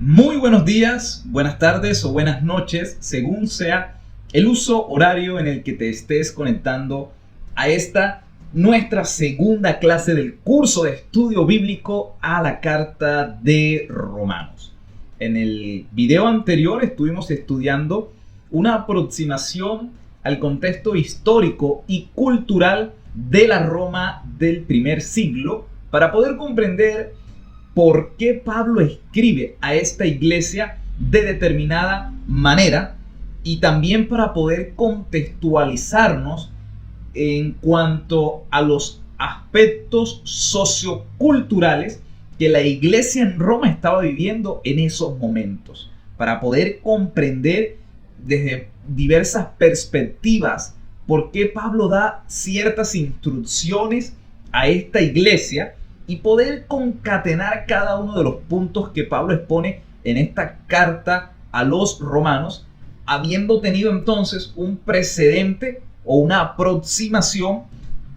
Muy buenos días, buenas tardes o buenas noches, según sea el uso horario en el que te estés conectando a esta nuestra segunda clase del curso de estudio bíblico a la carta de Romanos. En el video anterior estuvimos estudiando una aproximación al contexto histórico y cultural de la Roma del primer siglo para poder comprender por qué Pablo escribe a esta iglesia de determinada manera y también para poder contextualizarnos en cuanto a los aspectos socioculturales que la iglesia en Roma estaba viviendo en esos momentos, para poder comprender desde diversas perspectivas por qué Pablo da ciertas instrucciones a esta iglesia y poder concatenar cada uno de los puntos que Pablo expone en esta carta a los romanos, habiendo tenido entonces un precedente o una aproximación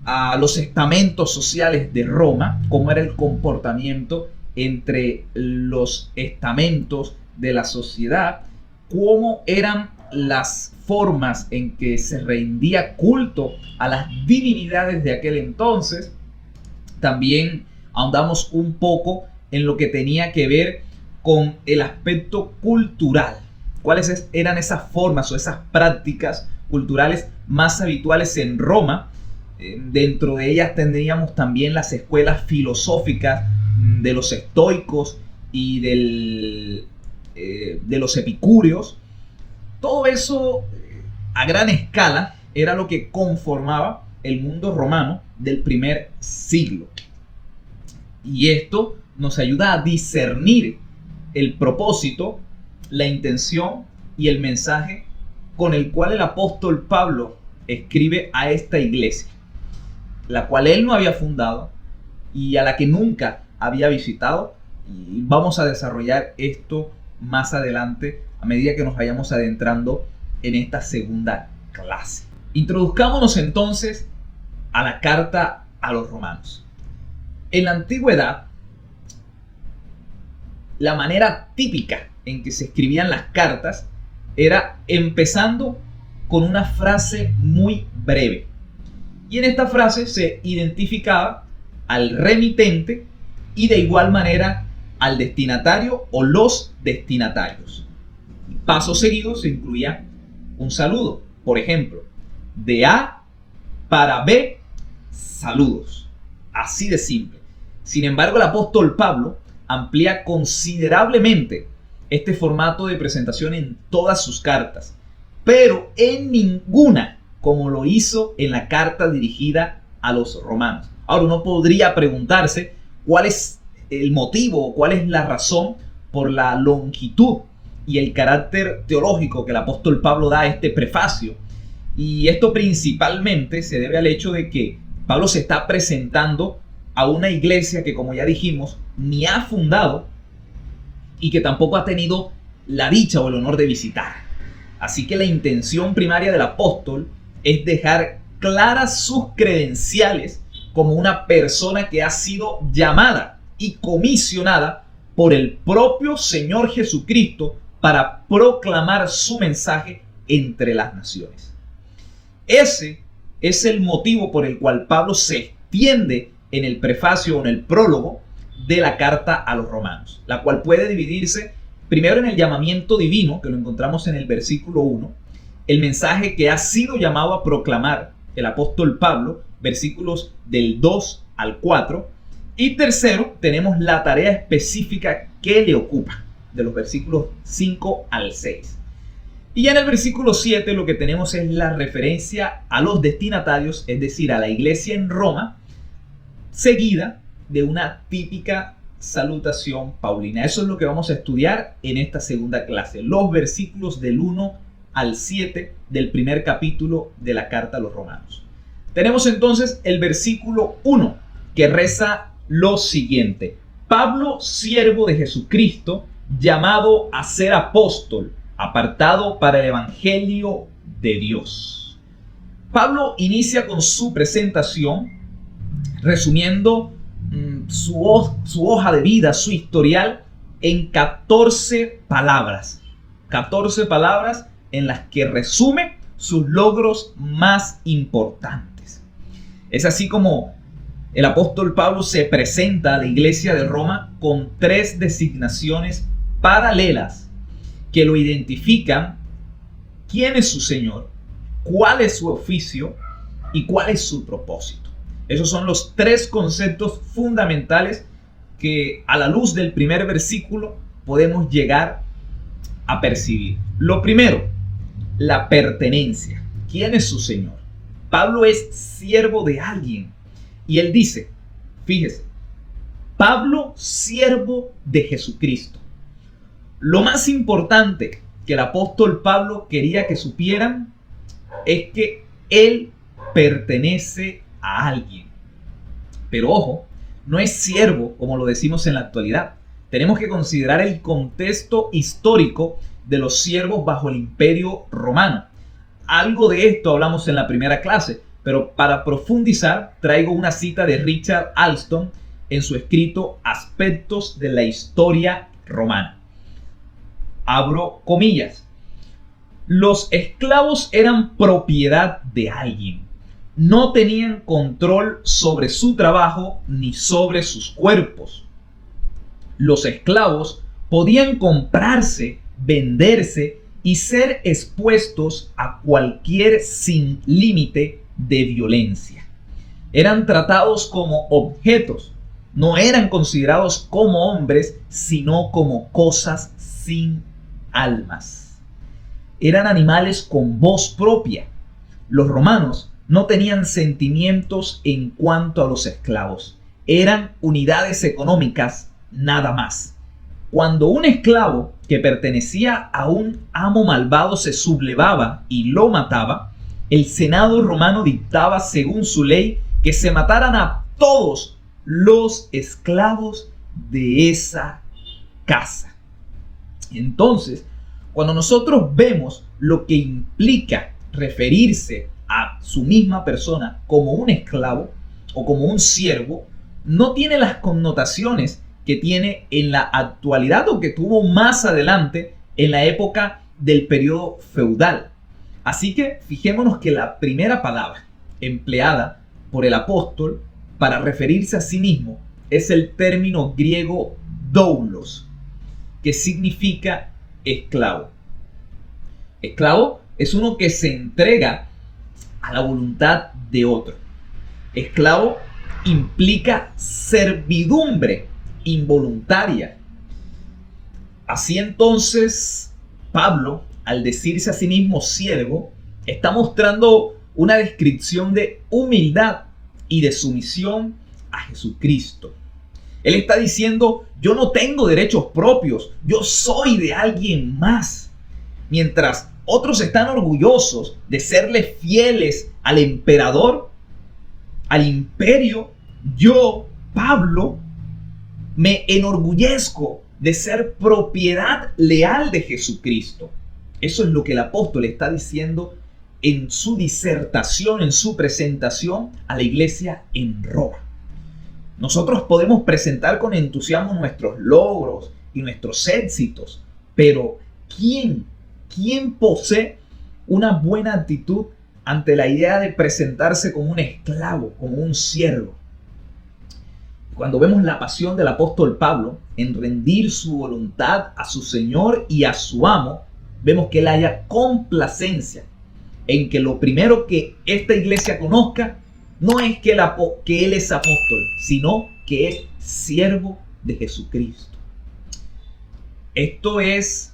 a los estamentos sociales de Roma, cómo era el comportamiento entre los estamentos de la sociedad, cómo eran las formas en que se rendía culto a las divinidades de aquel entonces. También ahondamos un poco en lo que tenía que ver con el aspecto cultural. ¿Cuáles eran esas formas o esas prácticas culturales más habituales en Roma? Dentro de ellas tendríamos también las escuelas filosóficas de los estoicos y de los epicúreos. Todo eso a gran escala era lo que conformaba el mundo romano del primer siglo. Y esto nos ayuda a discernir el propósito, la intención y el mensaje con el cual el apóstol Pablo escribe a esta iglesia, la cual él no había fundado y a la que nunca había visitado. Y vamos a desarrollar esto más adelante a medida que nos vayamos adentrando en esta segunda clase. Introduzcámonos entonces a la carta a los romanos. En la antigüedad, la manera típica en que se escribían las cartas era empezando con una frase muy breve. Y en esta frase se identificaba al remitente y de igual manera al destinatario o los destinatarios. Paso seguido se incluía un saludo. Por ejemplo, de A para B, saludos. Así de simple. Sin embargo, el apóstol Pablo amplía considerablemente este formato de presentación en todas sus cartas, pero en ninguna como lo hizo en la carta dirigida a los romanos. Ahora uno podría preguntarse cuál es el motivo o cuál es la razón por la longitud y el carácter teológico que el apóstol Pablo da a este prefacio. Y esto principalmente se debe al hecho de que Pablo se está presentando a una iglesia que, como ya dijimos, ni ha fundado y que tampoco ha tenido la dicha o el honor de visitar. Así que la intención primaria del apóstol es dejar claras sus credenciales como una persona que ha sido llamada y comisionada por el propio Señor Jesucristo para proclamar su mensaje entre las naciones. Ese es el motivo por el cual Pablo se extiende en el prefacio o en el prólogo de la carta a los romanos, la cual puede dividirse primero en el llamamiento divino, que lo encontramos en el versículo 1, el mensaje que ha sido llamado a proclamar el apóstol Pablo, versículos del 2 al 4, y tercero, tenemos la tarea específica que le ocupa, de los versículos 5 al 6. Y ya en el versículo 7 lo que tenemos es la referencia a los destinatarios, es decir, a la iglesia en Roma, seguida de una típica salutación paulina. Eso es lo que vamos a estudiar en esta segunda clase, los versículos del 1 al 7 del primer capítulo de la carta a los romanos. Tenemos entonces el versículo 1 que reza lo siguiente: Pablo, siervo de Jesucristo, llamado a ser apóstol, apartado para el evangelio de Dios. Pablo inicia con su presentación resumiendo su hoja de vida, su historial, en 14 palabras. 14 palabras en las que resume sus logros más importantes. Es así como el apóstol Pablo se presenta a la iglesia de Roma con 3 designaciones paralelas que lo identifican: quién es su Señor, cuál es su oficio y cuál es su propósito. Esos son los 3 conceptos fundamentales que a la luz del primer versículo podemos llegar a percibir. Lo primero, la pertenencia. ¿Quién es su Señor? Pablo es siervo de alguien. Y él dice, fíjese, Pablo, siervo de Jesucristo. Lo más importante que el apóstol Pablo quería que supieran es que él pertenece a alguien. Pero ojo, no es siervo como lo decimos en la actualidad. Tenemos que considerar el contexto histórico de los siervos bajo el Imperio Romano. Algo de esto hablamos en la primera clase, pero para profundizar traigo una cita de Richard Alston en su escrito Aspectos de la Historia Romana. Abro comillas. Los esclavos eran propiedad de alguien. No tenían control sobre su trabajo ni sobre sus cuerpos. Los esclavos podían comprarse, venderse y ser expuestos a cualquier sin límite de violencia. Eran tratados como objetos, no eran considerados como hombres, sino como cosas sin almas. Eran animales con voz propia. Los romanos no tenían sentimientos en cuanto a los esclavos. Eran unidades económicas, nada más. Cuando un esclavo que pertenecía a un amo malvado se sublevaba y lo mataba, el Senado romano dictaba según su ley que se mataran a todos los esclavos de esa casa. Entonces, cuando nosotros vemos lo que implica referirse a su misma persona como un esclavo o como un siervo, no tiene las connotaciones que tiene en la actualidad o que tuvo más adelante en la época del periodo feudal. Así que fijémonos que la primera palabra empleada por el apóstol para referirse a sí mismo es el término griego doulos, que significa esclavo. Esclavo es uno que se entrega a la voluntad de otro. Esclavo implica servidumbre involuntaria. Así entonces, Pablo, al decirse a sí mismo siervo, está mostrando una descripción de humildad y de sumisión a Jesucristo. Él está diciendo, yo no tengo derechos propios, yo soy de alguien más. Mientras otros están orgullosos de serle fieles al emperador, al imperio, yo, Pablo, me enorgullezco de ser propiedad leal de Jesucristo. Eso es lo que el apóstol está diciendo en su disertación, en su presentación a la iglesia en Roma. Nosotros podemos presentar con entusiasmo nuestros logros y nuestros éxitos, pero ¿quién posee una buena actitud ante la idea de presentarse como un esclavo, como un siervo? Cuando vemos la pasión del apóstol Pablo en rendir su voluntad a su Señor y a su amo, vemos que él haya complacencia en que lo primero que esta iglesia conozca no es que él es apóstol, sino que es siervo de Jesucristo. Esto es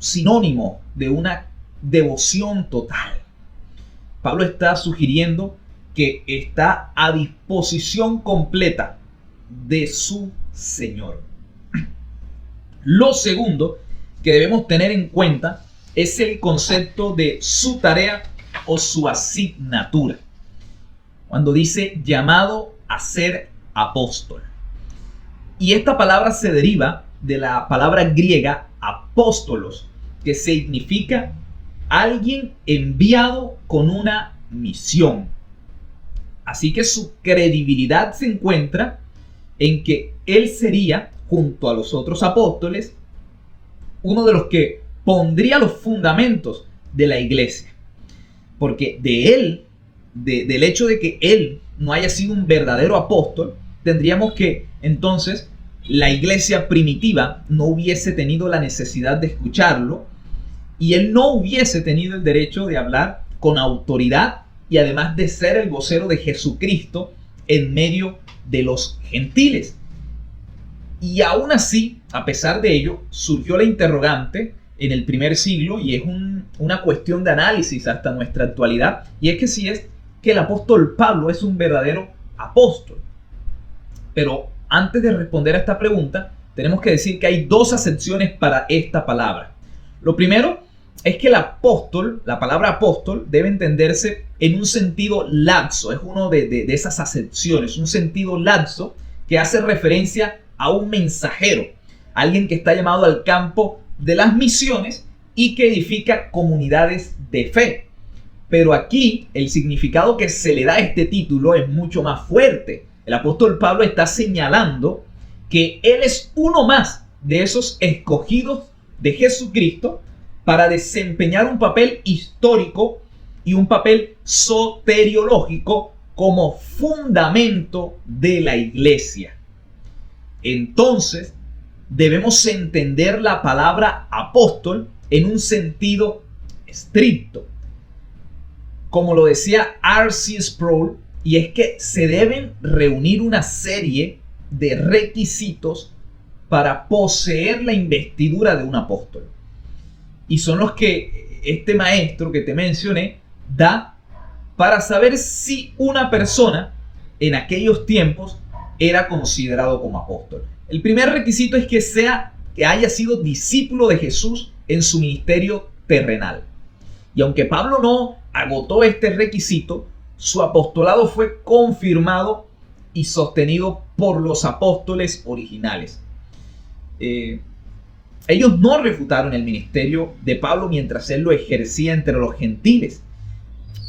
sinónimo de una devoción total. Pablo está sugiriendo que está a disposición completa de su Señor. Lo segundo que debemos tener en cuenta es el concepto de su tarea o su asignatura. Cuando dice llamado a ser apóstol. Y esta palabra se deriva de la palabra griega apóstolos, que significa alguien enviado con una misión. Así que su credibilidad se encuentra en que él sería junto a los otros apóstoles, uno de los que pondría los fundamentos de la iglesia. Porque de él, del hecho de que él no haya sido un verdadero apóstol, tendríamos que entonces la iglesia primitiva no hubiese tenido la necesidad de escucharlo y él no hubiese tenido el derecho de hablar con autoridad y además de ser el vocero de Jesucristo en medio de los gentiles. Y aún así, a pesar de ello, surgió la interrogante en el primer siglo y es una cuestión de análisis hasta nuestra actualidad, y es que si es que el apóstol Pablo es un verdadero apóstol. Pero antes de responder a esta pregunta, tenemos que decir que hay dos acepciones para esta palabra. Lo primero es que el apóstol, la palabra apóstol, debe entenderse en un sentido laxo. Es uno de esas acepciones, un sentido laxo que hace referencia a un mensajero, alguien que está llamado al campo de las misiones y que edifica comunidades de fe. Pero aquí el significado que se le da a este título es mucho más fuerte. El apóstol Pablo está señalando que él es uno más de esos escogidos de Jesucristo para desempeñar un papel histórico y un papel soteriológico como fundamento de la iglesia. Entonces, debemos entender la palabra apóstol en un sentido estricto. Como lo decía R.C. Sproul, y es que se deben reunir una serie de requisitos para poseer la investidura de un apóstol. Y son los que este maestro que te mencioné da para saber si una persona en aquellos tiempos era considerado como apóstol. El primer requisito es que haya sido discípulo de Jesús en su ministerio terrenal. Y aunque Pablo no agotó este requisito, su apostolado fue confirmado y sostenido por los apóstoles originales. Ellos no refutaron el ministerio de Pablo mientras él lo ejercía entre los gentiles.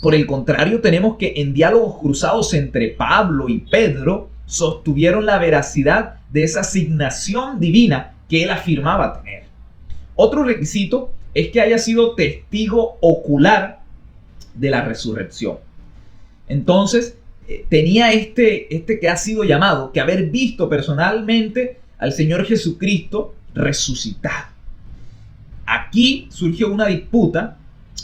Por el contrario, tenemos que en diálogos cruzados entre Pablo y Pedro sostuvieron la veracidad de esa asignación divina que él afirmaba tener. Otro requisito es que haya sido testigo ocular de la resurrección. Entonces, tenía este que ha sido llamado, que haber visto personalmente al Señor Jesucristo resucitado. Aquí surgió una disputa,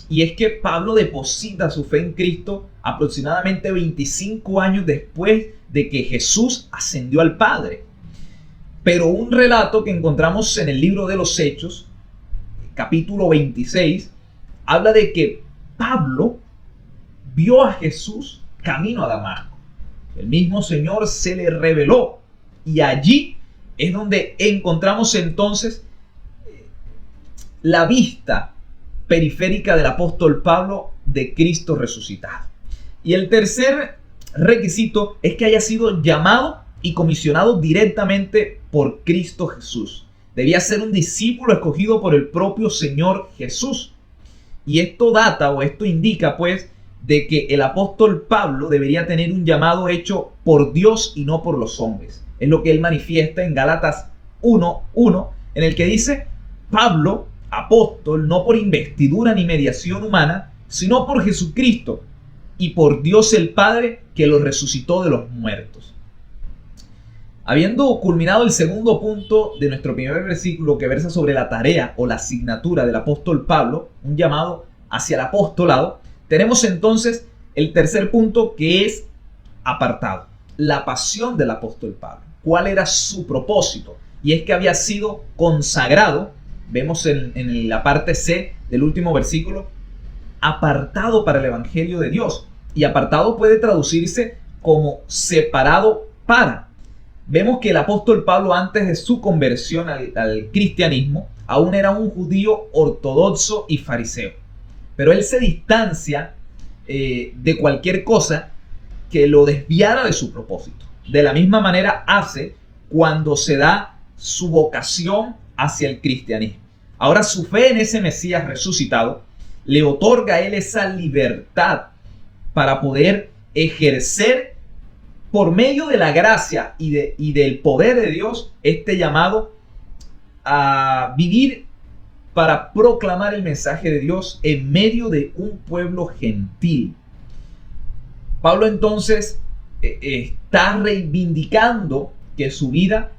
y es que Pablo deposita su fe en Cristo aproximadamente 25 años después de que Jesús ascendió al Padre. Pero un relato que encontramos en el libro de los Hechos, capítulo 26, habla de que Pablo vio a Jesús camino a Damasco. El mismo Señor se le reveló y allí es donde encontramos entonces la vista periférica del apóstol Pablo de Cristo resucitado. Y el tercer requisito es que haya sido llamado y comisionado directamente por Cristo Jesús. Debía ser un discípulo escogido por el propio Señor Jesús. Y esto data o esto indica pues de que el apóstol Pablo debería tener un llamado hecho por Dios y no por los hombres. Es lo que él manifiesta en Gálatas 1:1, en el que dice: Pablo, apóstol, no por investidura ni mediación humana, sino por Jesucristo y por Dios el Padre, que lo resucitó de los muertos. Habiendo culminado el segundo punto de nuestro primer versículo, que versa sobre la tarea o la asignatura del apóstol Pablo, un llamado hacia el apostolado, tenemos entonces el tercer punto, que es apartado. La pasión del apóstol Pablo. ¿Cuál era su propósito? Y es que había sido consagrado, vemos en la parte C del último versículo, apartado para el evangelio de Dios. Y apartado puede traducirse como separado para. Vemos que el apóstol Pablo, antes de su conversión al cristianismo, aún era un judío ortodoxo y fariseo. Pero él se distancia de cualquier cosa que lo desviara de su propósito. De la misma manera hace cuando se da su vocación hacia el cristianismo. Ahora su fe en ese Mesías resucitado le otorga a él esa libertad para poder ejercer por medio de la gracia y del poder de Dios, este llamado a vivir para proclamar el mensaje de Dios en medio de un pueblo gentil. Pablo entonces está reivindicando que su vida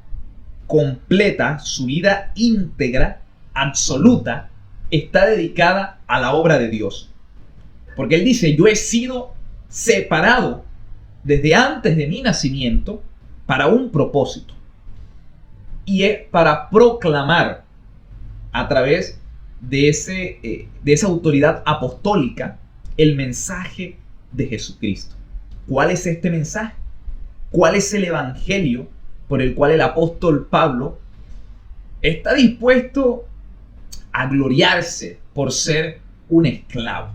completa, su vida íntegra, absoluta, está dedicada a la obra de Dios. Porque él dice, yo he sido separado desde antes de mi nacimiento para un propósito. Y es para proclamar a través de esa autoridad apostólica el mensaje de Jesucristo. ¿Cuál es este mensaje? ¿Cuál es el evangelio por el cual el apóstol Pablo está dispuesto a gloriarse por ser un esclavo?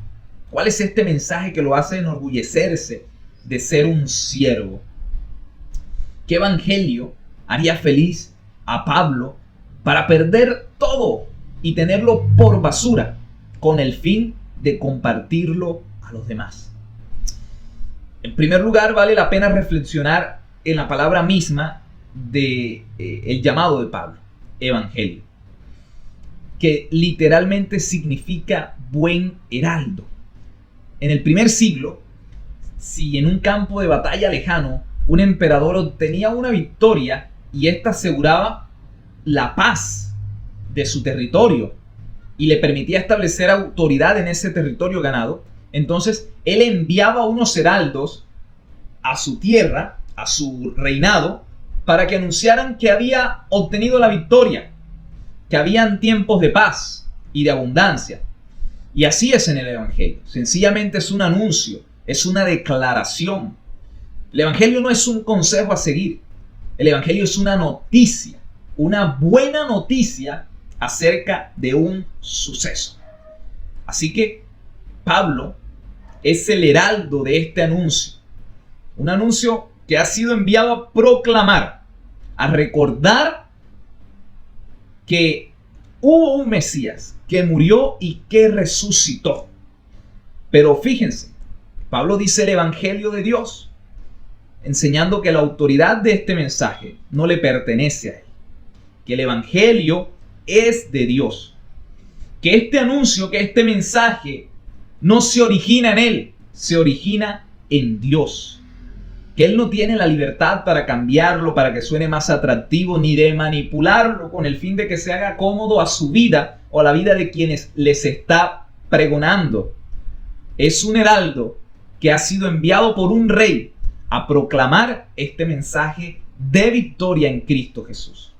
¿Cuál es este mensaje que lo hace enorgullecerse de ser un siervo? ¿Qué evangelio haría feliz a Pablo para perder todo y tenerlo por basura con el fin de compartirlo a los demás? En primer lugar, vale la pena reflexionar en la palabra misma de el llamado de Pablo, evangelio, que literalmente significa buen heraldo. En el primer siglo, si en un campo de batalla lejano un emperador obtenía una victoria y ésta aseguraba la paz de su territorio y le permitía establecer autoridad en ese territorio ganado, entonces él enviaba unos heraldos a su tierra, a su reinado, para que anunciaran que había obtenido la victoria, que habían tiempos de paz y de abundancia. Y así es en el evangelio. Sencillamente es un anuncio, es una declaración. El evangelio no es un consejo a seguir. El evangelio es una noticia, una buena noticia acerca de un suceso. Así que Pablo es el heraldo de este anuncio. Un anuncio que ha sido enviado a proclamar, a recordar que hubo un Mesías que murió y que resucitó. Pero fíjense, Pablo dice el evangelio de Dios, enseñando que la autoridad de este mensaje no le pertenece a él, que el evangelio es de Dios, que este anuncio, que este mensaje no se origina en él, se origina en Dios, que él no tiene la libertad para cambiarlo, para que suene más atractivo, ni de manipularlo con el fin de que se haga cómodo a su vida o a la vida de quienes les está pregonando. Es un heraldo que ha sido enviado por un rey a proclamar este mensaje de victoria en Cristo Jesús.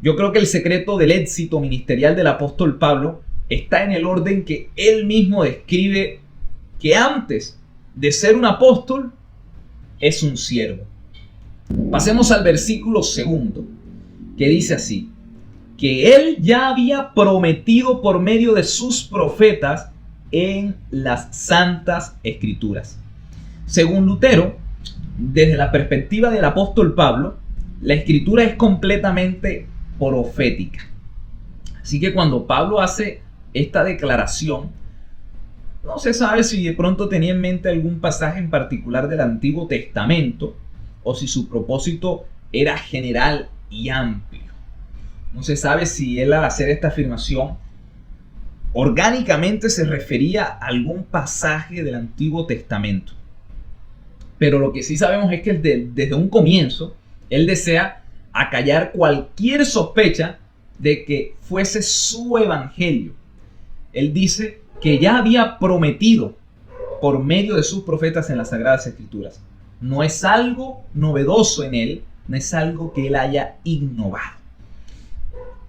Yo creo que el secreto del éxito ministerial del apóstol Pablo está en el orden que él mismo describe, que antes de ser un apóstol es un siervo. Pasemos al versículo 2, que dice así: que él ya había prometido por medio de sus profetas en las santas escrituras. Según Lutero, desde la perspectiva del apóstol Pablo, la escritura es completamente profética. Así que cuando Pablo hace esta declaración, no se sabe si de pronto tenía en mente algún pasaje en particular del Antiguo Testamento o si su propósito era general y amplio. No se sabe si él, al hacer esta afirmación, orgánicamente se refería a algún pasaje del Antiguo Testamento. Pero lo que sí sabemos es que desde un comienzo él desea acallar cualquier sospecha de que fuese su evangelio. Él dice que ya había prometido por medio de sus profetas en las Sagradas Escrituras. No es algo novedoso en él, no es algo que él haya innovado.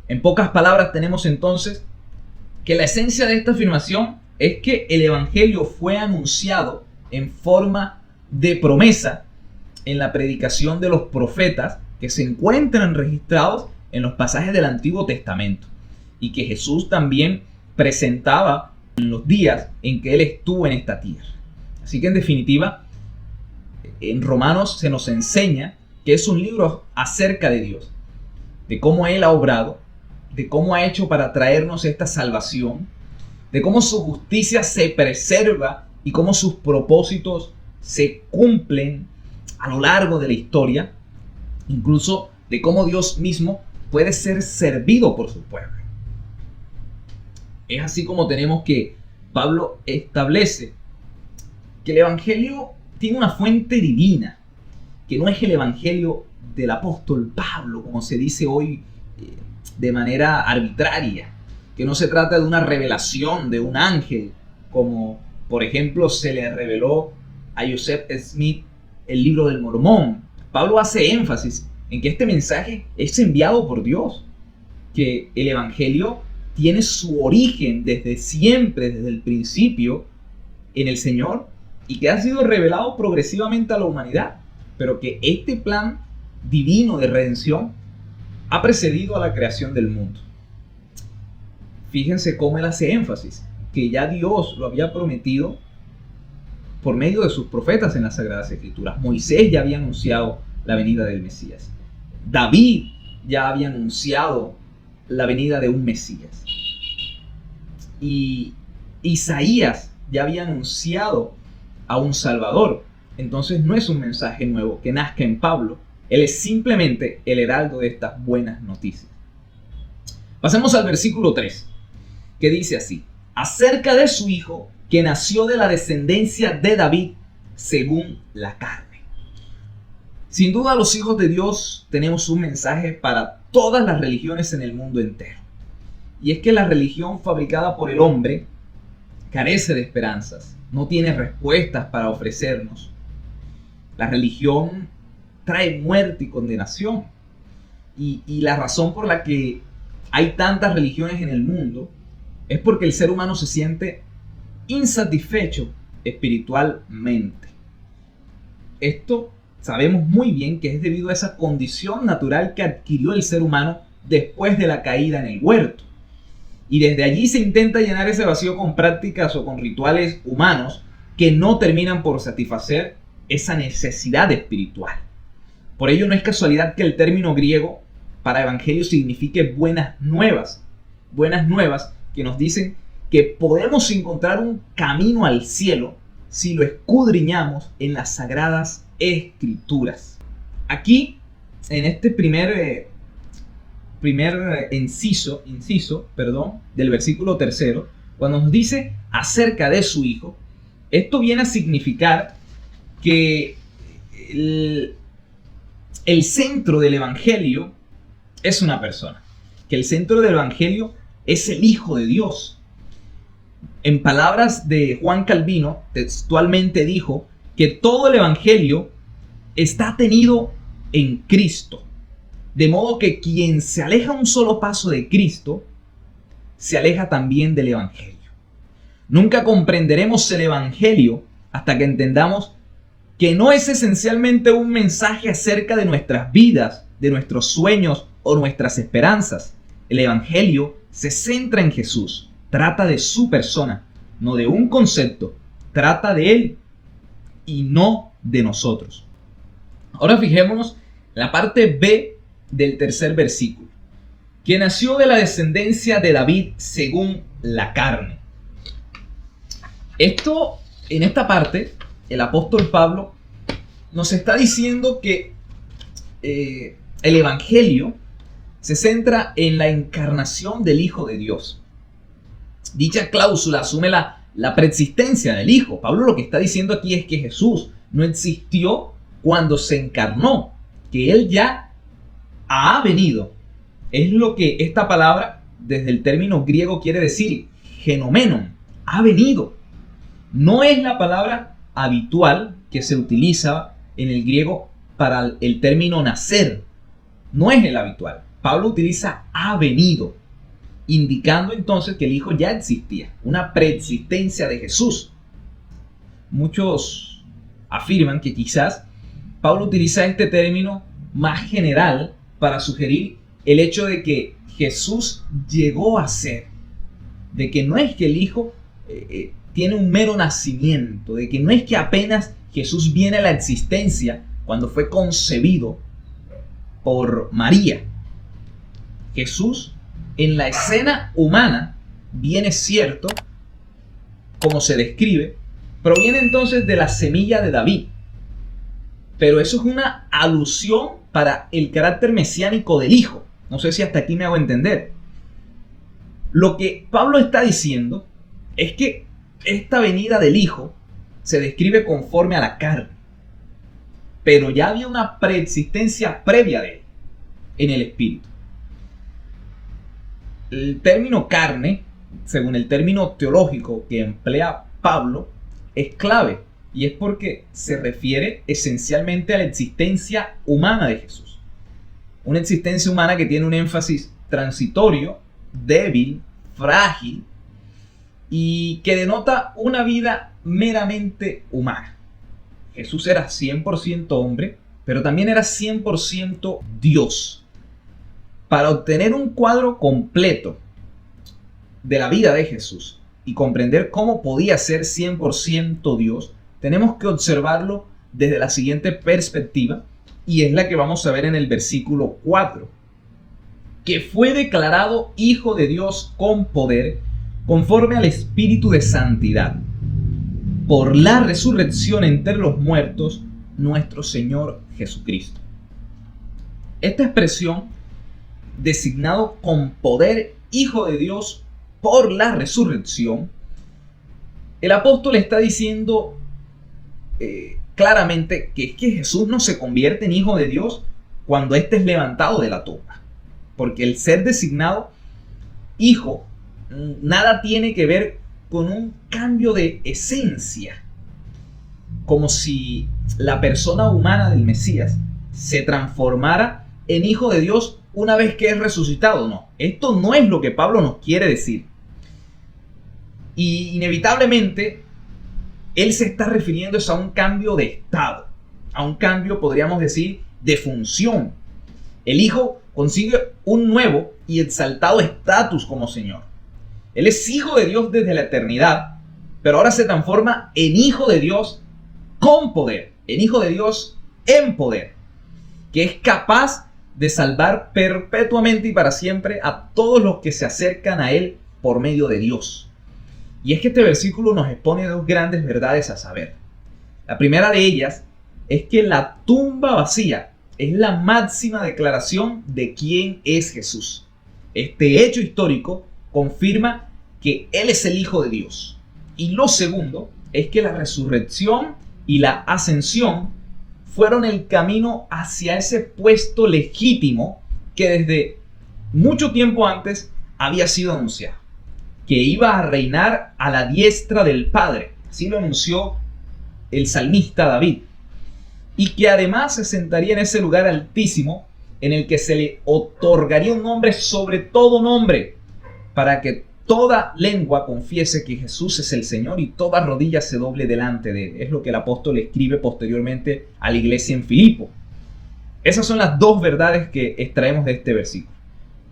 En pocas palabras tenemos entonces que la esencia de esta afirmación es que el evangelio fue anunciado en forma de promesa en la predicación de los profetas que se encuentran registrados en los pasajes del Antiguo Testamento y que Jesús también presentaba en los días en que él estuvo en esta tierra. Así que en definitiva, en Romanos se nos enseña que es un libro acerca de Dios, de cómo él ha obrado, de cómo ha hecho para traernos esta salvación, de cómo su justicia se preserva y cómo sus propósitos se cumplen a lo largo de la historia, incluso de cómo Dios mismo puede ser servido por su pueblo. Es así como tenemos que Pablo establece que el Evangelio tiene una fuente divina, que no es el Evangelio del apóstol Pablo, como se dice hoy de manera arbitraria, que no se trata de una revelación de un ángel, como por ejemplo se le reveló a Joseph Smith el libro del Mormón. Pablo hace énfasis en que este mensaje es enviado por Dios, que el Evangelio tiene su origen desde siempre, desde el principio, en el Señor, y que ha sido revelado progresivamente a la humanidad, pero que este plan divino de redención ha precedido a la creación del mundo. Fíjense cómo él hace énfasis, que ya Dios lo había prometido por medio de sus profetas en las Sagradas Escrituras. Moisés ya había anunciado la venida del Mesías. David ya había anunciado la venida de un Mesías. Y Isaías ya había anunciado a un Salvador. Entonces no es un mensaje nuevo que nazca en Pablo. Él es simplemente el heraldo de estas buenas noticias. Pasemos al versículo 3, que dice así: acerca de su hijo, que nació de la descendencia de David según la carne. Sin duda, los hijos de Dios tenemos un mensaje para todas las religiones en el mundo entero. Y es que la religión fabricada por el hombre carece de esperanzas, no tiene respuestas para ofrecernos. La religión trae muerte y condenación. Y la razón por la que hay tantas religiones en el mundo es porque el ser humano se siente insatisfecho espiritualmente. Esto sabemos muy bien que es debido a esa condición natural que adquirió el ser humano después de la caída en el huerto. Y desde allí se intenta llenar ese vacío con prácticas o con rituales humanos que no terminan por satisfacer esa necesidad espiritual. Por ello no es casualidad que el término griego para evangelio signifique buenas nuevas. Buenas nuevas que nos dicen que podemos encontrar un camino al cielo si lo escudriñamos en las Sagradas Escrituras. Aquí, en este primer inciso, del versículo 3, cuando nos dice acerca de su hijo, esto viene a significar que el centro del evangelio es una persona, que el centro del evangelio es el Hijo de Dios. En palabras de Juan Calvino, textualmente dijo que todo el evangelio está tenido en Cristo. De modo que quien se aleja un solo paso de Cristo, se aleja también del evangelio. Nunca comprenderemos el evangelio hasta que entendamos que no es esencialmente un mensaje acerca de nuestras vidas, de nuestros sueños o nuestras esperanzas. El evangelio se centra en Jesús, trata de su persona, no de un concepto, trata de Él y no de nosotros. Ahora fijémonos en la parte B del tercer versículo, que nació de la descendencia de David según la carne. En esta parte, el apóstol Pablo nos está diciendo que el evangelio se centra en la encarnación del Hijo de Dios. Dicha cláusula asume la preexistencia del Hijo. Pablo lo que está diciendo aquí es que Jesús no existió cuando se encarnó, que Él ya ha venido. Es lo que esta palabra, desde el término griego, quiere decir, genomenon, ha venido. No es la palabra habitual que se utiliza en el griego para el término nacer. No es el habitual. Pablo utiliza ha venido, indicando entonces que el Hijo ya existía, una preexistencia de Jesús. Muchos afirman que quizás Pablo utiliza este término más general para sugerir el hecho de que Jesús llegó a ser, de que no es que el Hijo tiene un mero nacimiento, de que no es que apenas Jesús viene a la existencia cuando fue concebido por María. Jesús en la escena humana viene, cierto, como se describe, proviene entonces de la semilla de David. pero eso es una alusión para el carácter mesiánico del Hijo. No sé si hasta aquí me hago entender. Lo que Pablo está diciendo es que esta venida del Hijo se describe conforme a la carne, pero ya había una preexistencia previa de él en el Espíritu. El término carne, según el término teológico que emplea Pablo, es clave, y es porque se refiere esencialmente a la existencia humana de Jesús. Una existencia humana que tiene un énfasis transitorio, débil, frágil, y que denota una vida meramente humana. Jesús era 100% hombre, pero también era 100% Dios. Para obtener un cuadro completo de la vida de Jesús y comprender cómo podía ser 100% Dios, tenemos que observarlo desde la siguiente perspectiva, y es la que vamos a ver en el versículo 4. Que fue declarado Hijo de Dios con poder, conforme al Espíritu de Santidad, por la resurrección entre los muertos, nuestro Señor Jesucristo. Esta expresión, designado con poder Hijo de Dios por la resurrección, el apóstol está diciendo claramente que es que Jesús no se convierte en Hijo de Dios cuando éste es levantado de la tumba, porque el ser designado Hijo nada tiene que ver con un cambio de esencia, como si la persona humana del Mesías se transformara en Hijo de Dios una vez que es resucitado. No, esto no es lo que Pablo nos quiere decir. Y inevitablemente él se está refiriendo a un cambio de estado, a un cambio, podríamos decir, de función. El Hijo consigue un nuevo y exaltado estatus como Señor. Él es Hijo de Dios desde la eternidad, pero ahora se transforma en Hijo de Dios con poder, en Hijo de Dios en poder, que es capaz de salvar perpetuamente y para siempre a todos los que se acercan a Él por medio de Dios. Y es que este versículo nos expone dos grandes verdades a saber. La primera de ellas es que la tumba vacía es la máxima declaración de quién es Jesús. Este hecho histórico confirma que Él es el Hijo de Dios. Y lo segundo es que la resurrección y la ascensión fueron el camino hacia ese puesto legítimo que desde mucho tiempo antes había sido anunciado, que iba a reinar a la diestra del Padre. Así lo anunció el salmista David. Y que además se sentaría en ese lugar altísimo en el que se le otorgaría un nombre sobre todo nombre, para que toda lengua confiese que Jesús es el Señor y toda rodilla se doble delante de Él. Es lo que el apóstol escribe posteriormente a la iglesia en Filipo. Esas son las dos verdades que extraemos de este versículo.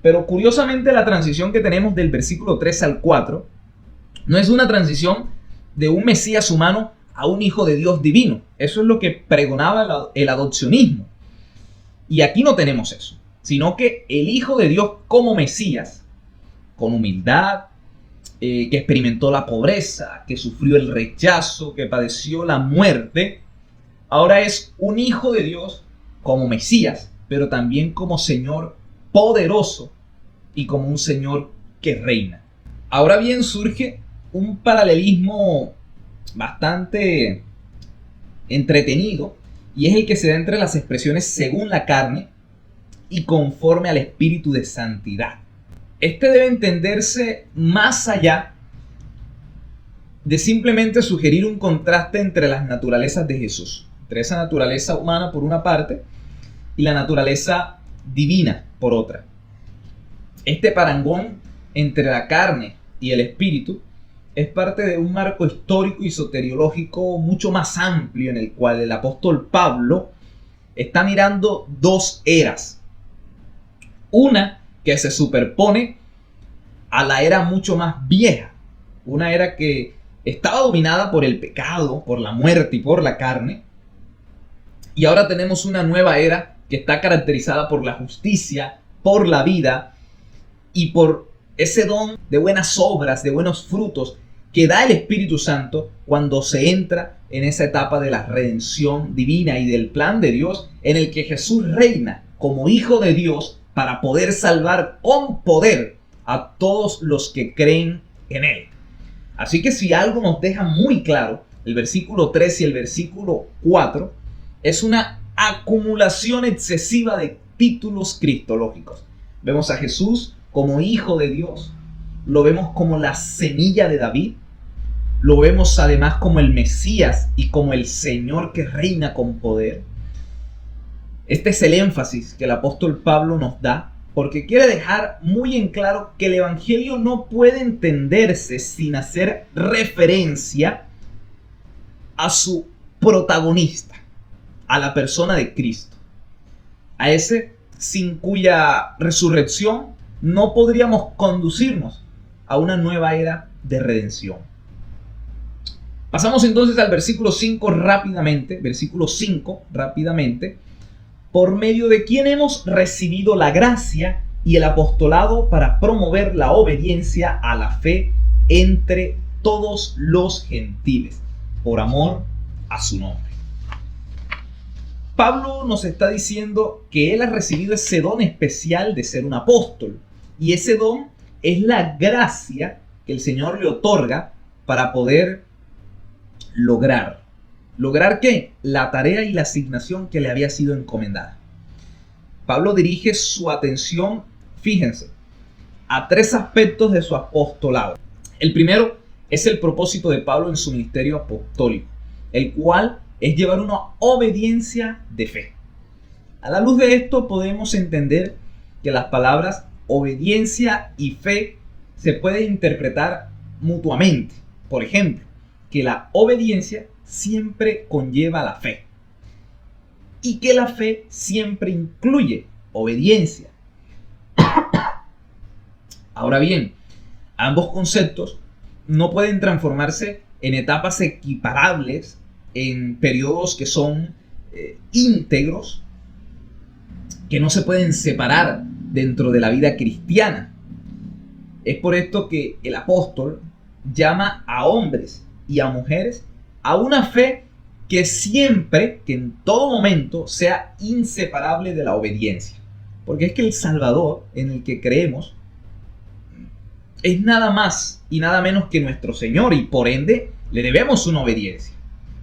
Pero curiosamente la transición que tenemos del versículo 3 al 4 no es una transición de un Mesías humano a un Hijo de Dios divino. Eso es lo que pregonaba el adopcionismo. Y aquí no tenemos eso, sino que el Hijo de Dios como Mesías, con humildad, que experimentó la pobreza, que sufrió el rechazo, que padeció la muerte, ahora es un Hijo de Dios como Mesías, pero también como Señor poderoso y como un Señor que reina. Ahora bien, surge un paralelismo bastante entretenido, y es el que se da entre las expresiones según la carne y conforme al Espíritu de Santidad. Este debe entenderse más allá de simplemente sugerir un contraste entre las naturalezas de Jesús, entre esa naturaleza humana por una parte y la naturaleza divina por otra. Este parangón entre la carne y el espíritu es parte de un marco histórico y soteriológico mucho más amplio, en el cual el apóstol Pablo está mirando dos eras. Una que se superpone a la era mucho más vieja, una era que estaba dominada por el pecado, por la muerte y por la carne, y ahora tenemos una nueva era que está caracterizada por la justicia, por la vida y por ese don de buenas obras, de buenos frutos que da el Espíritu Santo cuando se entra en esa etapa de la redención divina y del plan de Dios en el que Jesús reina como Hijo de Dios para poder salvar con poder a todos los que creen en Él. Así que si algo nos deja muy claro, el versículo 3 y el versículo 4 es una acumulación excesiva de títulos cristológicos. Vemos a Jesús como Hijo de Dios, lo vemos como la semilla de David, lo vemos además como el Mesías y como el Señor que reina con poder. Este es el énfasis que el apóstol Pablo nos da, porque quiere dejar muy en claro que el Evangelio no puede entenderse sin hacer referencia a su protagonista, a la persona de Cristo, a ese sin cuya resurrección no podríamos conducirnos a una nueva era de redención. Pasamos entonces al versículo 5 rápidamente, por medio de quien hemos recibido la gracia y el apostolado para promover la obediencia a la fe entre todos los gentiles, por amor a su nombre. Pablo nos está diciendo que él ha recibido ese don especial de ser un apóstol, y ese don es la gracia que el Señor le otorga para poder ¿Lograr qué? La tarea y la asignación que le había sido encomendada. Pablo dirige su atención, fíjense, a tres aspectos de su apostolado. El primero es el propósito de Pablo en su ministerio apostólico, el cual es llevar una obediencia de fe. A la luz de esto podemos entender que las palabras obediencia y fe se pueden interpretar mutuamente. Por ejemplo, que la obediencia siempre conlleva la fe y que la fe siempre incluye obediencia. Ahora bien, ambos conceptos no pueden transformarse en etapas equiparables en periodos que son íntegros, que no se pueden separar dentro de la vida cristiana. Es por esto que el apóstol llama a hombres y a mujeres a una fe que siempre, que en todo momento, sea inseparable de la obediencia. Porque es que el Salvador en el que creemos es nada más y nada menos que nuestro Señor, y por ende le debemos una obediencia.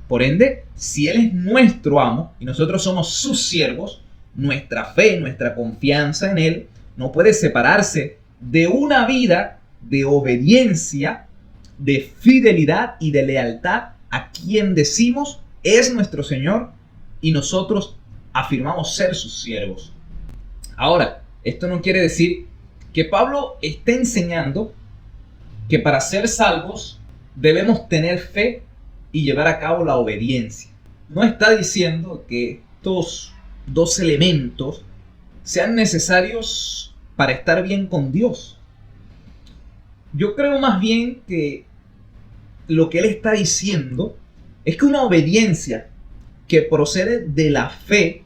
Por ende, si Él es nuestro amo y nosotros somos sus siervos, nuestra fe, nuestra confianza en Él no puede separarse de una vida de obediencia, de fidelidad y de lealtad a quien decimos es nuestro Señor y nosotros afirmamos ser sus siervos. Ahora, esto no quiere decir que Pablo esté enseñando que para ser salvos debemos tener fe y llevar a cabo la obediencia. No está diciendo que estos dos elementos sean necesarios para estar bien con Dios. Yo creo más bien que lo que él está diciendo es que una obediencia que procede de la fe,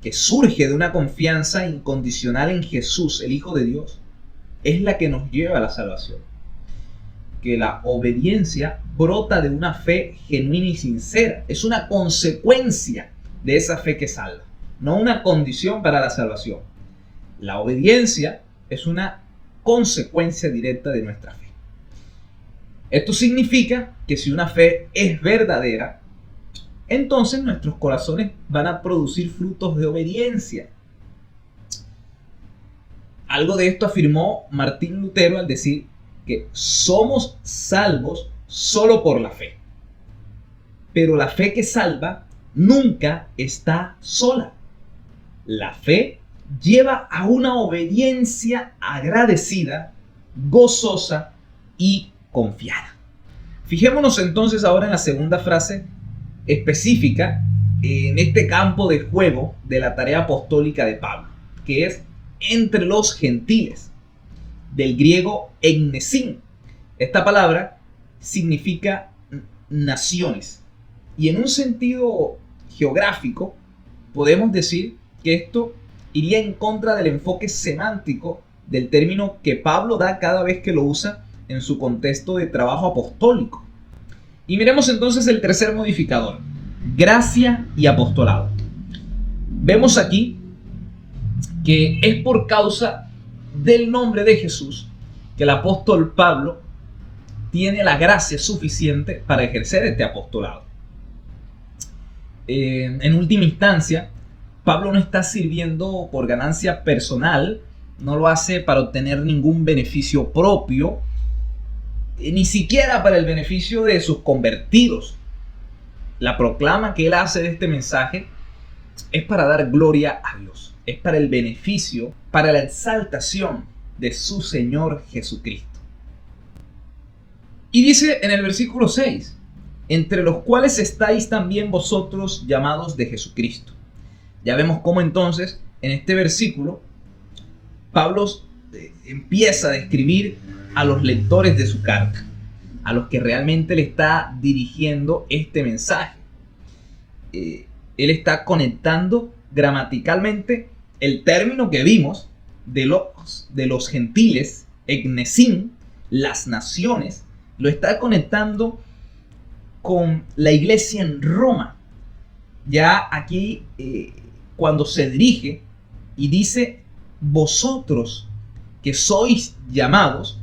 que surge de una confianza incondicional en Jesús, el Hijo de Dios, es la que nos lleva a la salvación. Que la obediencia brota de una fe genuina y sincera. Es una consecuencia de esa fe que salva, no una condición para la salvación. La obediencia es una consecuencia directa de nuestra fe. Esto significa que si una fe es verdadera, entonces nuestros corazones van a producir frutos de obediencia. Algo de esto afirmó Martín Lutero al decir que somos salvos solo por la fe. Pero la fe que salva nunca está sola. La fe lleva a una obediencia agradecida, gozosa y confiada. Fijémonos entonces ahora en la segunda frase específica en este campo de juego de la tarea apostólica de Pablo, que es entre los gentiles, del griego egnesin. Esta palabra significa naciones, y en un sentido geográfico podemos decir que esto iría en contra del enfoque semántico del término que Pablo da cada vez que lo usa en su contexto de trabajo apostólico. Y miremos entonces el tercer modificador, gracia y apostolado. Vemos aquí que es por causa del nombre de Jesús que el apóstol Pablo tiene la gracia suficiente para ejercer este apostolado. En última instancia, Pablo no está sirviendo por ganancia personal, no lo hace para obtener ningún beneficio propio, ni siquiera para el beneficio de sus convertidos. La proclama que él hace de este mensaje es para dar gloria a Dios, es para el beneficio, para la exaltación de su Señor Jesucristo. Y dice en el versículo 6, entre los cuales estáis también vosotros llamados de Jesucristo. Ya vemos cómo entonces en este versículo Pablo empieza a describir a los lectores de su carta, a los que realmente le está dirigiendo este mensaje. Él está conectando gramaticalmente el término que vimos de los gentiles, Egnesim, las naciones, lo está conectando con la iglesia en Roma. Ya aquí, cuando se dirige y dice vosotros que sois llamados,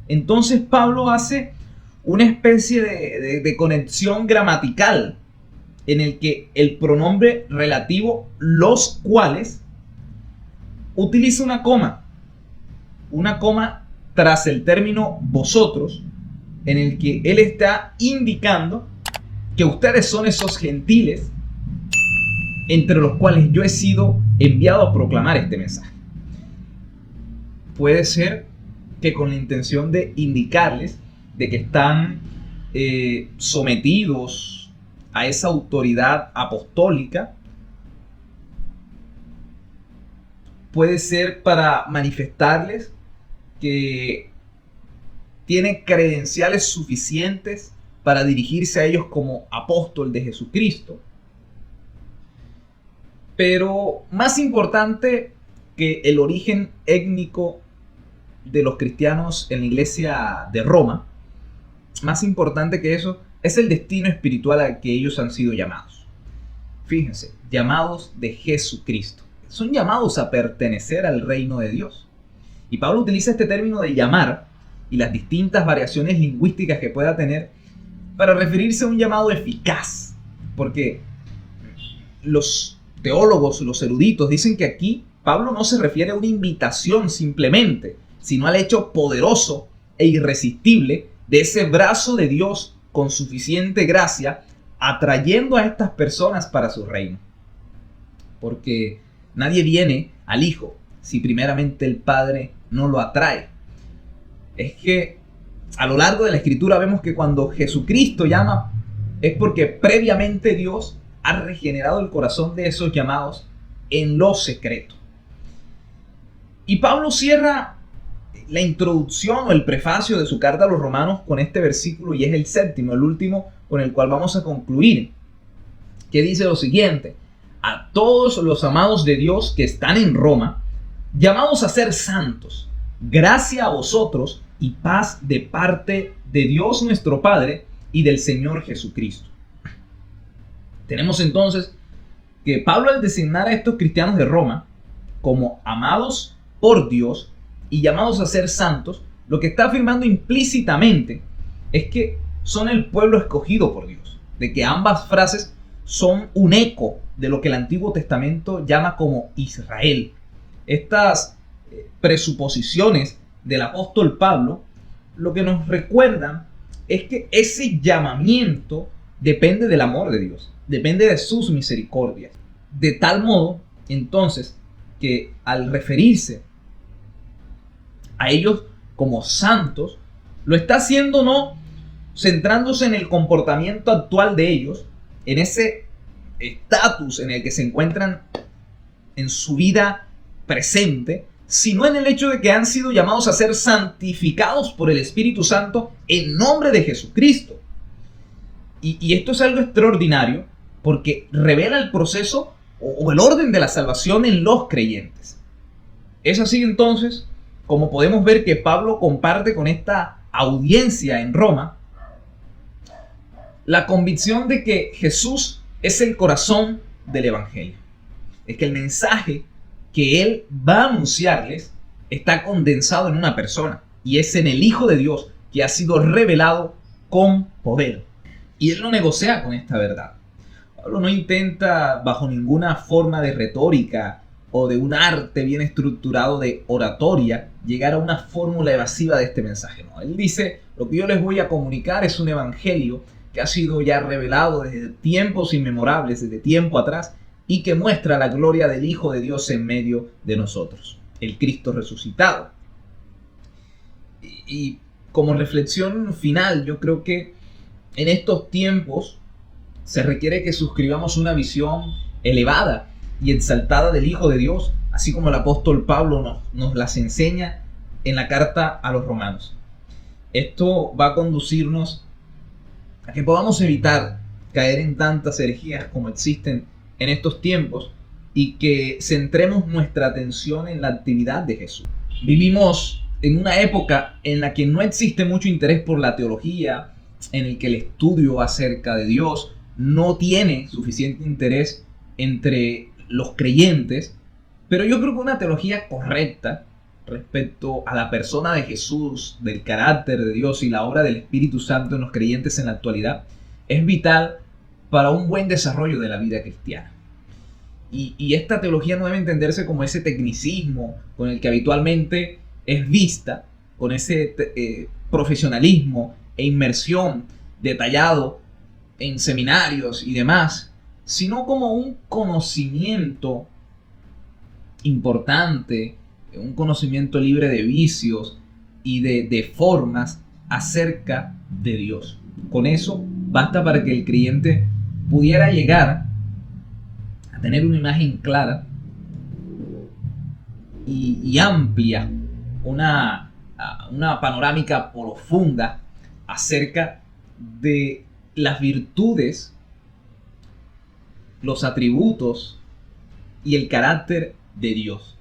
entonces Pablo hace una especie de conexión gramatical en el que el pronombre relativo los cuales utiliza una coma tras el término vosotros, en el que él está indicando que ustedes son esos gentiles entre los cuales yo he sido enviado a proclamar este mensaje. Puede ser que con la intención de indicarles de que están sometidos a esa autoridad apostólica, puede ser para manifestarles que tiene credenciales suficientes para dirigirse a ellos como apóstol de Jesucristo. Pero más importante que el origen étnico de los cristianos en la iglesia de Roma, más importante que eso, es el destino espiritual al que ellos han sido llamados. Fíjense, llamados de Jesucristo. Son llamados a pertenecer al reino de Dios. Y Pablo utiliza este término de llamar y las distintas variaciones lingüísticas que pueda tener para referirse a un llamado eficaz. Porque los teólogos, los eruditos, dicen que aquí Pablo no se refiere a una invitación simplemente, sino al hecho poderoso e irresistible de ese brazo de Dios con suficiente gracia atrayendo a estas personas para su reino. Porque nadie viene al Hijo si primeramente el Padre no lo atrae. Es que a lo largo de la Escritura vemos que cuando Jesucristo llama es porque previamente Dios ha regenerado el corazón de esos llamados en lo secreto. Y Pablo cierra la introducción o el prefacio de su carta a los romanos con este versículo, y es el séptimo, el último con el cual vamos a concluir, que dice lo siguiente: a todos los amados de Dios que están en Roma, llamados a ser santos, gracia a vosotros y paz de parte de Dios nuestro Padre y del Señor Jesucristo. Tenemos entonces que Pablo, al designar a estos cristianos de Roma como amados por Dios y llamados a ser santos, lo que está afirmando implícitamente es que son el pueblo escogido por Dios, de que ambas frases son un eco de lo que el Antiguo Testamento llama como Israel. Estas presuposiciones del apóstol Pablo lo que nos recuerdan es que ese llamamiento depende del amor de Dios, depende de sus misericordias. De tal modo, entonces, que al referirse a ellos como santos, lo está haciendo no centrándose en el comportamiento actual de ellos, en ese estatus en el que se encuentran en su vida presente, sino en el hecho de que han sido llamados a ser santificados por el Espíritu Santo en nombre de Jesucristo. Y esto es algo extraordinario porque revela el proceso o el orden de la salvación en los creyentes. Es así entonces como podemos ver que Pablo comparte con esta audiencia en Roma la convicción de que Jesús es el corazón del Evangelio. Es que el mensaje que Él va a anunciarles está condensado en una persona, y es en el Hijo de Dios, que ha sido revelado con poder. Y Él no negocia con esta verdad. Pablo no intenta, bajo ninguna forma de retórica o de un arte bien estructurado de oratoria, llegar a una fórmula evasiva de este mensaje. No, él dice: lo que yo les voy a comunicar es un evangelio que ha sido ya revelado desde tiempos inmemorables, desde tiempo atrás, y que muestra la gloria del Hijo de Dios en medio de nosotros, el Cristo resucitado. Y como reflexión final, yo creo que en estos tiempos se requiere que suscribamos una visión elevada y exaltada del Hijo de Dios, así como el apóstol Pablo nos las enseña en la carta a los romanos. Esto va a conducirnos a que podamos evitar caer en tantas herejías como existen en estos tiempos y que centremos nuestra atención en la actividad de Jesús. Vivimos en una época en la que no existe mucho interés por la teología, en el que el estudio acerca de Dios no tiene suficiente interés entre los creyentes, pero yo creo que una teología correcta respecto a la persona de Jesús, del carácter de Dios y la obra del Espíritu Santo en los creyentes en la actualidad es vital para un buen desarrollo de la vida cristiana. Y esta teología no debe entenderse como ese tecnicismo con el que habitualmente es vista, con ese profesionalismo e inmersión detallado en seminarios y demás, sino como un conocimiento importante, un conocimiento libre de vicios y de formas acerca de Dios. Con eso basta para que el creyente pudiera llegar a tener una imagen clara y amplia, una panorámica profunda acerca de las virtudes, los atributos y el carácter de Dios.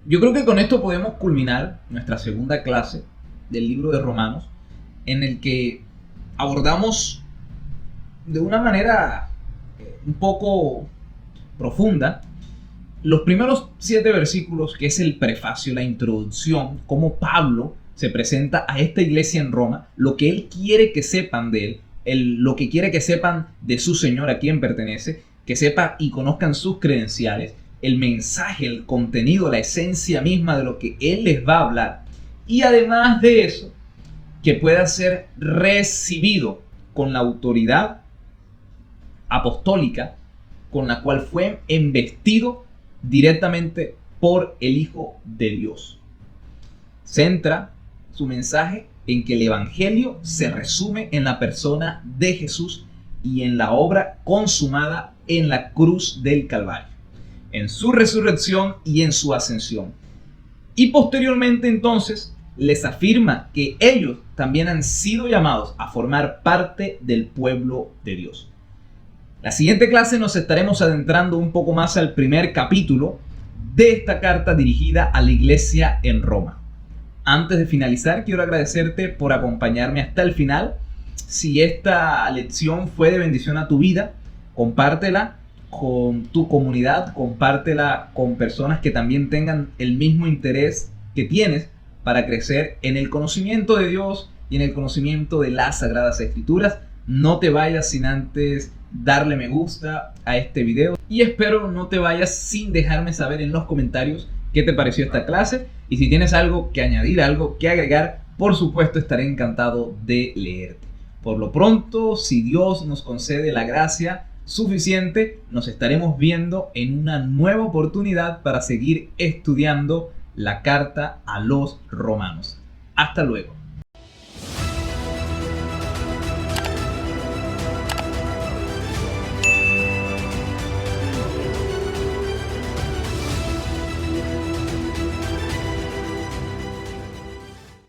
Yo creo que con esto podemos culminar nuestra segunda clase del libro de Romanos, en el que abordamos de una manera un poco profunda los primeros 7 versículos, que es el prefacio, la introducción, cómo Pablo se presenta a esta iglesia en Roma, lo que él quiere que sepan de él, lo que quiere que sepan de su Señor, a quien pertenece, que sepan y conozcan sus credenciales, el mensaje, el contenido, la esencia misma de lo que él les va a hablar. Y además de eso, que pueda ser recibido con la autoridad apostólica con la cual fue embestido directamente por el Hijo de Dios. Centra su mensaje en que el Evangelio se resume en la persona de Jesús y en la obra consumada en la cruz del Calvario, en su resurrección y en su ascensión. Y posteriormente entonces les afirma que ellos también han sido llamados a formar parte del pueblo de Dios. La siguiente clase nos estaremos adentrando un poco más al primer capítulo de esta carta dirigida a la iglesia en Roma. Antes de finalizar, quiero agradecerte por acompañarme hasta el final. Si esta lección fue de bendición a tu vida, compártela con tu comunidad, compártela con personas que también tengan el mismo interés que tienes para crecer en el conocimiento de Dios y en el conocimiento de las Sagradas Escrituras. No te vayas sin antes darle me gusta a este video y espero no te vayas sin dejarme saber en los comentarios qué te pareció esta clase, y si tienes algo que añadir, algo que agregar, por supuesto estaré encantado de leerte. Por lo pronto, si Dios nos concede la gracia suficiente, nos estaremos viendo en una nueva oportunidad para seguir estudiando la carta a los romanos. Hasta luego.